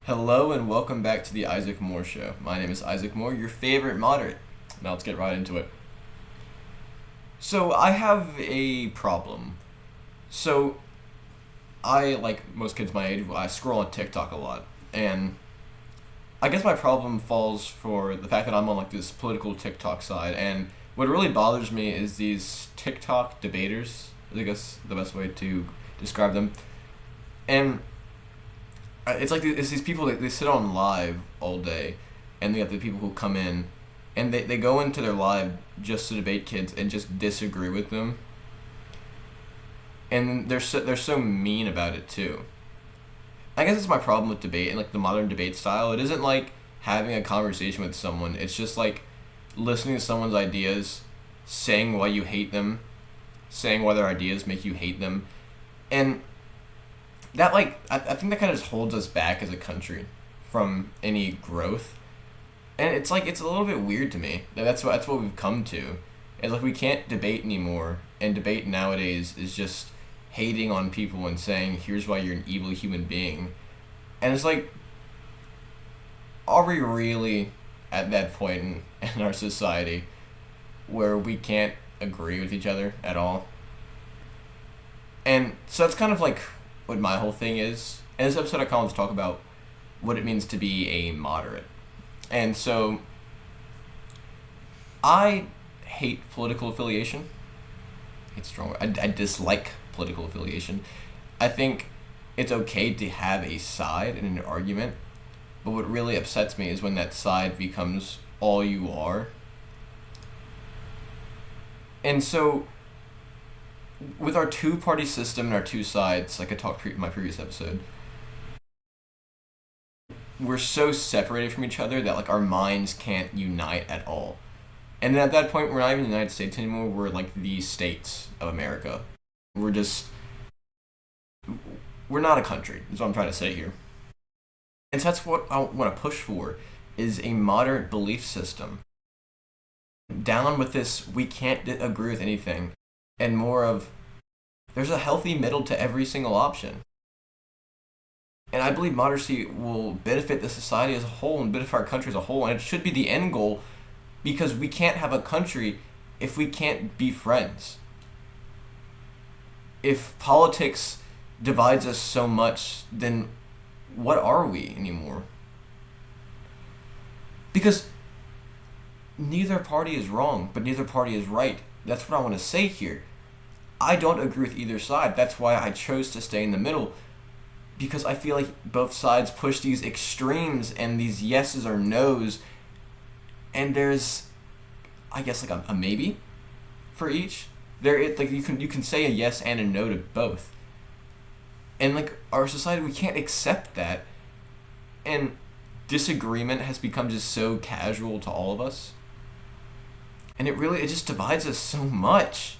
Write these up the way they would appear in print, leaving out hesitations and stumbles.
Hello and welcome back to the Isaac Moore Show. My name is Isaac Moore, your favorite moderate. Now let's get right into it. So I have a problem. So I, like most kids my age, I scroll on TikTok a lot. And I guess my problem falls for the fact that I'm on like this political TikTok side. And what really bothers me is these TikTok debaters. I guess the best way to describe them. And it's like it's these people that they sit on live all day, and they have the people who come in, and they go into their live just to debate kids and just disagree with them, and they're so mean about it too. I guess it's my problem with debate and like the modern debate style. It isn't like having a conversation with someone. It's just like listening to someone's ideas, saying why you hate them, saying why their ideas make you hate them, and that like I think that kind of just holds us back as a country from any growth, and it's like it's a little bit weird to me that that's what we've come to. It's like we can't debate anymore, and debate nowadays is just hating on people and saying here's why you're an evil human being, and it's like, are we really at that point in our society where we can't agree with each other at all? And so that's kind of like what my whole thing is. In this episode, I kind of talk about what it means to be a moderate. And so, I hate political affiliation. It's strong. I dislike political affiliation. I think it's okay to have a side in an argument, but what really upsets me is when that side becomes all you are. And so, with our two-party system and our two sides, like I talked in my previous episode, we're so separated from each other that like our minds can't unite at all. And then at that point, we're not even the United States anymore. We're like the states of America. We're just we're not a country. Is what I'm trying to say here. And so that's what I want to push for is a moderate belief system. Down with this, we can't agree with anything, and more of there's a healthy middle to every single option. And I believe moderacy will benefit the society as a whole and benefit our country as a whole, and it should be the end goal because we can't have a country if we can't be friends. If politics divides us so much, then what are we anymore? Because neither party is wrong, but neither party is right. That's what I want to say here. I don't agree with either side. That's why I chose to stay in the middle. Because I feel like both sides push these extremes and these yeses or nos. And there's, I guess, like a maybe for each. Like you can say a yes and a no to both. And like our society, we can't accept that. And disagreement has become just so casual to all of us. And it just divides us so much.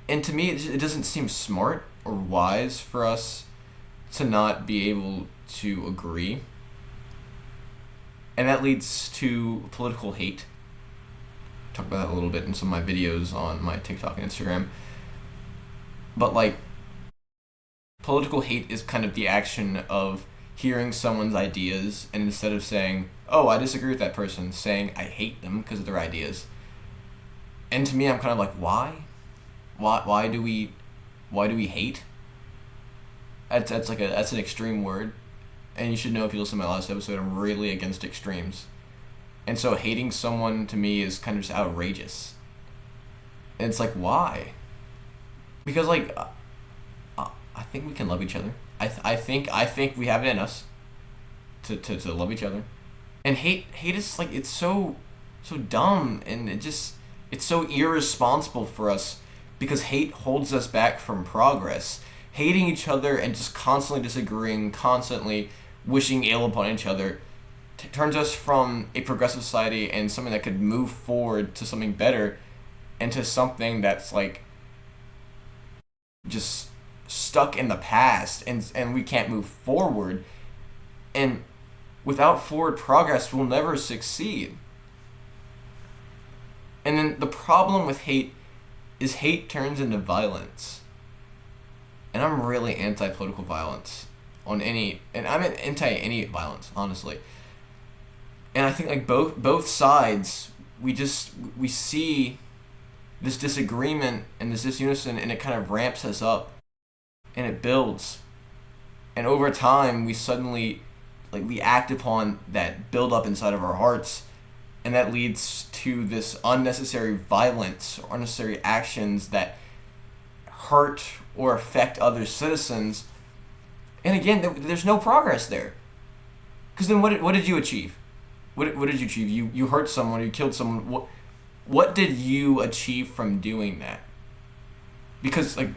And to me, it doesn't seem smart or wise for us to not be able to agree. And that leads to political hate. I talk about that a little bit in some of my videos on my TikTok and Instagram. But like, political hate is kind of the action of hearing someone's ideas and instead of saying, oh, I disagree with that person, saying I hate them because of their ideas. And to me, I'm kind of like, why? Why do we hate? That's an extreme word, and you should know if you listen to my last episode, I'm really against extremes, and so hating someone to me is kind of just outrageous. And it's like, why? Because like, I think we can love each other. I think we have it in us to love each other, and hate is like it's so dumb, and it's so irresponsible for us because hate holds us back from progress. Hating each other and just constantly disagreeing, constantly wishing ill upon each other, turns us from a progressive society and something that could move forward to something better into something that's like just stuck in the past, and we can't move forward. And without forward progress, we'll never succeed. And then the problem with hate is hate turns into violence. And I'm really anti-political violence. on any, and I'm anti any violence, honestly. And I think like both sides, we see this disagreement and this disunison, and it kind of ramps us up, and it builds, and over time we suddenly, like, we act upon that build up inside of our hearts, and that leads to this unnecessary violence or unnecessary actions that hurt or affect other citizens. And again, there's no progress there. Because then what did you achieve? What did you achieve? You hurt someone, you killed someone. What did you achieve from doing that? Because, like,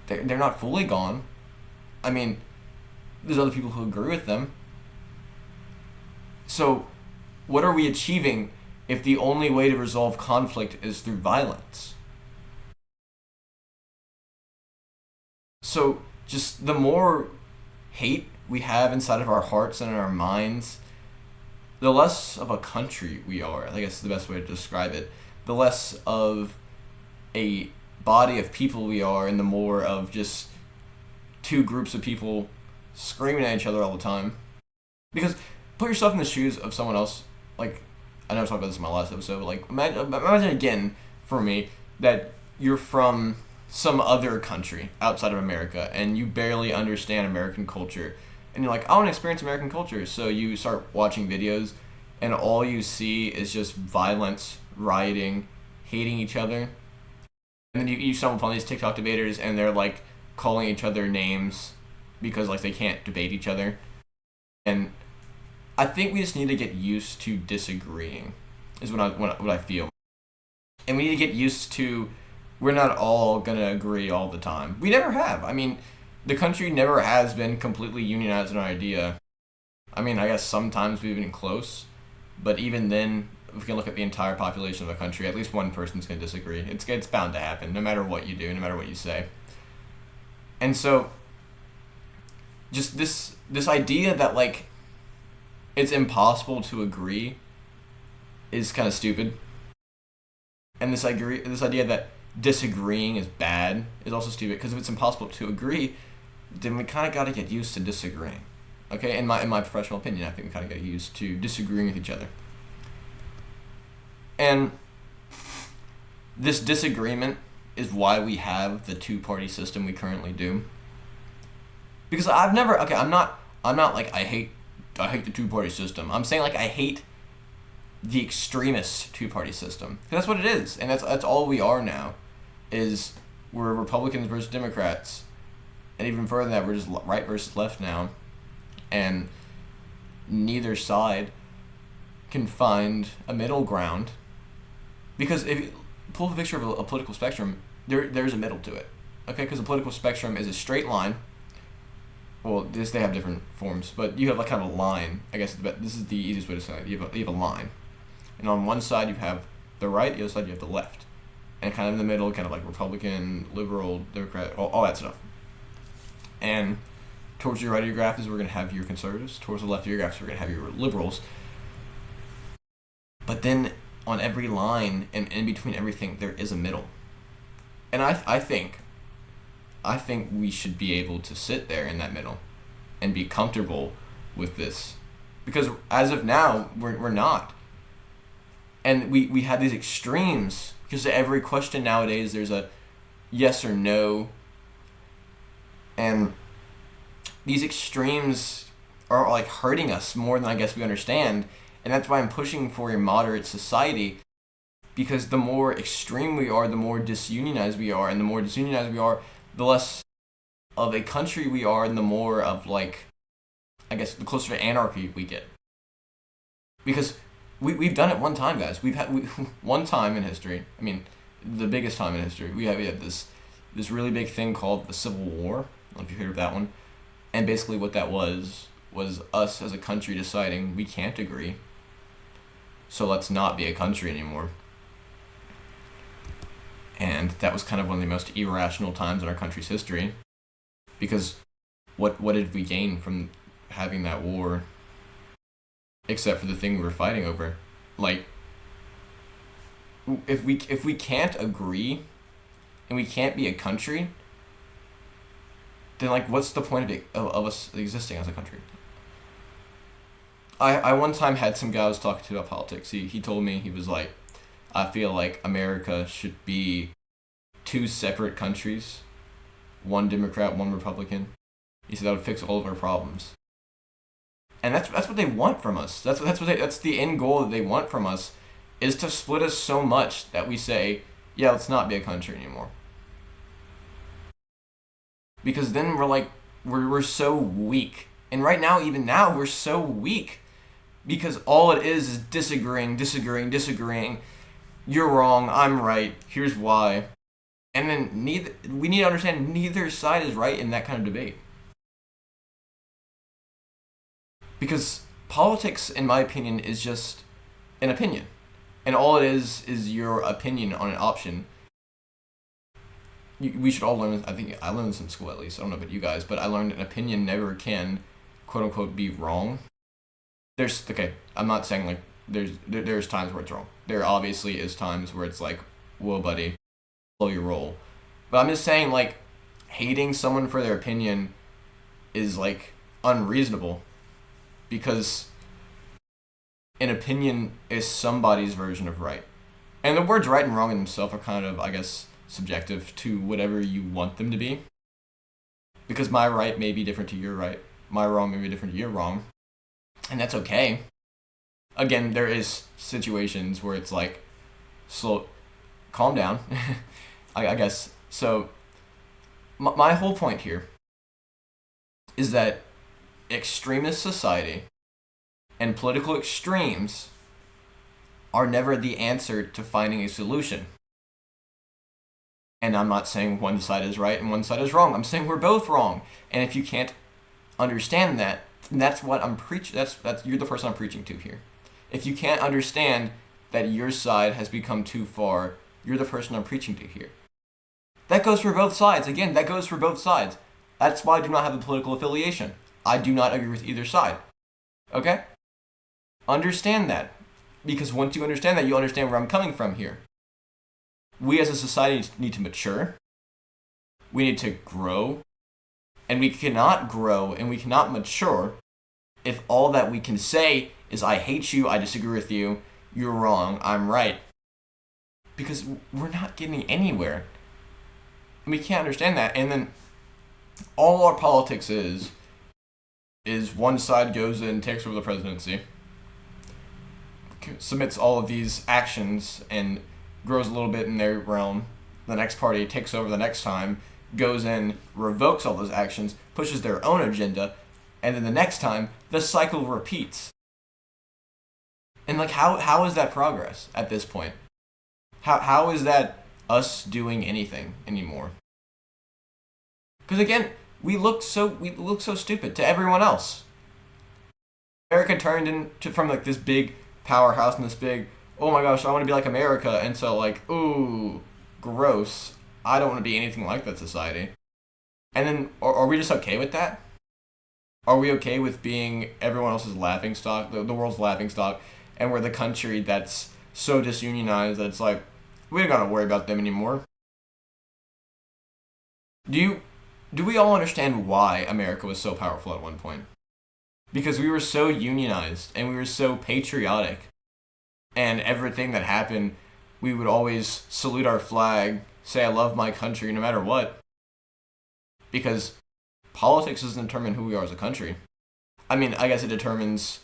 they're not fully gone. I mean, there's other people who agree with them. So, what are we achieving if the only way to resolve conflict is through violence? So, just the more hate we have inside of our hearts and in our minds, the less of a country we are. I guess is the best way to describe it. The less of a body of people we are, and the more of just two groups of people screaming at each other all the time. Because put yourself in the shoes of someone else. Like, I know I talked about this in my last episode, but like, imagine again, for me, that you're from some other country outside of America, and you barely understand American culture, and you're like, I want to experience American culture. So you start watching videos, and all you see is just violence, rioting, hating each other. And then you stumble upon these TikTok debaters, and they're like calling each other names because like they can't debate each other. And I think we just need to get used to disagreeing, is what I feel. And we need to get used to, we're not all gonna agree all the time. We never have. I mean, the country never has been completely unionized in our idea. I mean, I guess sometimes we've been close, but even then, if we can look at the entire population of a country, at least one person's gonna disagree. It's bound to happen, no matter what you do, no matter what you say. And so, just this idea that like it's impossible to agree is kind of stupid. And this idea that disagreeing is bad is also stupid, because if it's impossible to agree, then we kind of got to get used to disagreeing. Okay, in my professional opinion, I think we kind of get used to disagreeing with each other. And this disagreement is why we have the two-party system we currently do. Because I'm not like I hate the two-party system. I'm saying like I hate the extremist two-party system. That's what it is, and that's all we are now. Is we're Republicans versus Democrats, and even further than that, we're just right versus left now, and neither side can find a middle ground. Because if you pull the picture of a political spectrum, there's a middle to it, okay? Because the political spectrum is a straight line. Well, they have different forms, but you have like kind of a line. I guess this is the easiest way to say it. You have a line, and on one side you have the right, the other side you have the left, and kind of in the middle, kind of like Republican, liberal, Democrat, all that stuff. And towards your right of your graph is where we're gonna have your conservatives. Towards the left of your graph is where we're gonna have your liberals. But then on every line and in between everything, there is a middle. And I think we should be able to sit there in that middle and be comfortable with this. Because as of now, we're not. And we have these extremes, because every question nowadays there's a yes or no. And these extremes are like hurting us more than I guess we understand. And that's why I'm pushing for a moderate society, because the more extreme we are, the more disunionized we are, and the more disunionized we are, the less of a country we are, and the more of like, I guess, the closer to anarchy we get. Because we've done it one time, guys. We've had one time in history. I mean, the biggest time in history. We had this really big thing called the Civil War. I don't know if you heard of that one. And basically what that was us as a country deciding we can't agree, so let's not be a country anymore. And that was kind of one of the most irrational times in our country's history, because what did we gain from having that war, except for the thing we were fighting over? Like, if we can't agree and we can't be a country, then like what's the point of us existing as a country? I one time had some guy I was talking to about politics. He told me, he was like, I feel like America should be two separate countries, one Democrat, one Republican. He said that would fix all of our problems. And that's what they want from us. That's the end goal that they want from us, is to split us so much that we say, yeah, let's not be a country anymore. Because then we're so weak. And right now, even now, we're so weak. Because all it is disagreeing. You're wrong, I'm right, here's why. And then we need to understand neither side is right in that kind of debate. Because politics, in my opinion, is just an opinion. And all it is your opinion on an option. We should all learn, I think I learned this in school at least, I don't know about you guys, but I learned an opinion never can, quote unquote, be wrong. I'm not saying like there's times where it's wrong. There obviously is times where it's like, whoa buddy, slow your roll. But I'm just saying, like, hating someone for their opinion is like unreasonable, because an opinion is somebody's version of right. And the words right and wrong in themselves are kind of, I guess, subjective to whatever you want them to be. Because my right may be different to your right. My wrong may be different to your wrong. And that's okay. Again, there is situations where it's like, calm down, I guess. So, my whole point here is that extremist society and political extremes are never the answer to finding a solution. And I'm not saying one side is right and one side is wrong. I'm saying we're both wrong. And if you can't understand that, that's what I'm preaching. That's you're the person I'm preaching to here. If you can't understand that your side has become too far, you're the person I'm preaching to here. That goes for both sides. Again, that goes for both sides. That's why I do not have a political affiliation. I do not agree with either side. Okay? Understand that. Because once you understand that, you understand where I'm coming from here. We as a society need to mature. We need to grow. And we cannot grow and we cannot mature if all that we can say is, I hate you, I disagree with you, you're wrong, I'm right. Because we're not getting anywhere. And we can't understand that. And then all our politics is one side goes in, takes over the presidency, submits all of these actions and grows a little bit in their realm. The next party takes over the next time, goes in, revokes all those actions, pushes their own agenda, and then the next time, the cycle repeats. And like, how is that progress at this point? How is that us doing anything anymore? Because again, we look so stupid to everyone else. America turned into from like this big powerhouse and this big, oh my gosh, I want to be like America, and so like, ooh, gross. I don't want to be anything like that society. And then, are we just okay with that? Are we okay with being everyone else's laughingstock, the world's laughingstock, and we're the country that's so disunionized that it's like, we don't gotta worry about them anymore? Do we all understand why America was so powerful at one point? Because we were so unionized, and we were so patriotic, and everything that happened, we would always salute our flag, say I love my country no matter what. Because politics doesn't determine who we are as a country. I mean, I guess it determines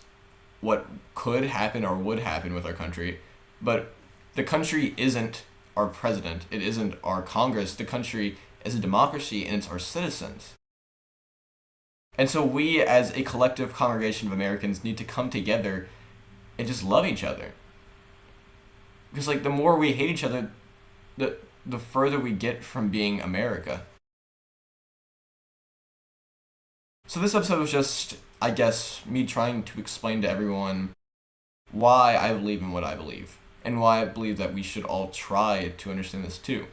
what could happen or would happen with our country, but the country isn't our president, it isn't our Congress, the country is a democracy and it's our citizens. And so we as a collective congregation of Americans need to come together and just love each other. Because like the more we hate each other, the further we get from being America. So this episode was just, I guess, me trying to explain to everyone why I believe in what I believe, and why I believe that we should all try to understand this too.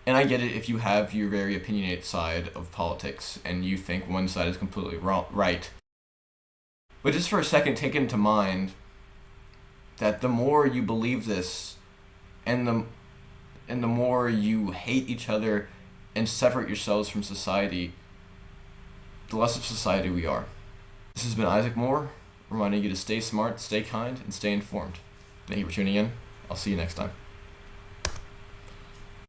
And I get it if you have your very opinionated side of politics, and you think one side is completely wrong, right. But just for a second, take into mind that the more you believe this, and the more you hate each other, and separate yourselves from society, the less of society we are. This has been Isaac Moore, reminding you to stay smart, stay kind, and stay informed. Thank you for tuning in. I'll see you next time.